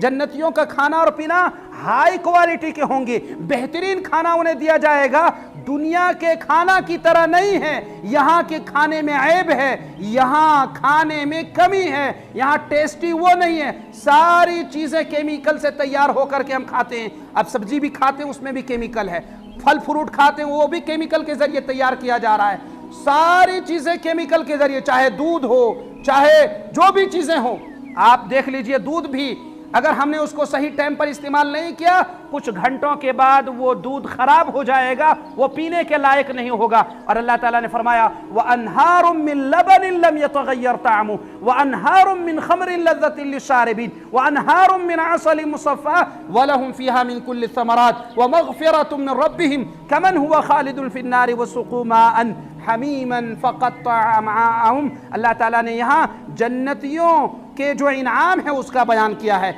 जन्नतियों का खाना और पीना हाई क्वालिटी के होंगे, बेहतरीन खाना उन्हें दिया जाएगा। दुनिया के खाना की तरह नहीं है, यहाँ के खाने में ऐब है, यहाँ खाने में कमी है, यहाँ टेस्टी वो नहीं है। सारी चीजें केमिकल से तैयार होकर के हम खाते हैं। अब सब्जी भी खाते हैं उसमें भी केमिकल है, फल फ्रूट खाते हैं वो भी केमिकल के जरिए तैयार किया जा रहा है। सारी चीजें केमिकल के जरिए, चाहे दूध हो चाहे जो भी चीजें हो। आप देख लीजिए दूध भी अगर हमने उसको सही टाइम पर इस्तेमाल नहीं किया, कुछ घंटों के बाद वो दूध खराब हो जाएगा, वो पीने के लायक नहीं होगा। और अल्लाह ताला ने फरमाया व अनहारुम मिन लबनिन लम यतगय्यर ताअमु व अनहारुम मिन खमरिन लज़्ज़तिन लिशारिबिन व अनहारुम मिन असलिन मुसफ़्फ़ा व लहुम फ़ीहा मिन कुल्लि थमरात व मग़फ़िरतुम मिन रब्बिहिम कमन हुवा खालिदुन फ़िन्नारि व सुक़ू माअन हमीमन फ़क़त्तअ अमआअहुम। अल्लाह ताला ने यहाँ जन्नतियों के जो इनाम है उसका बयान किया है।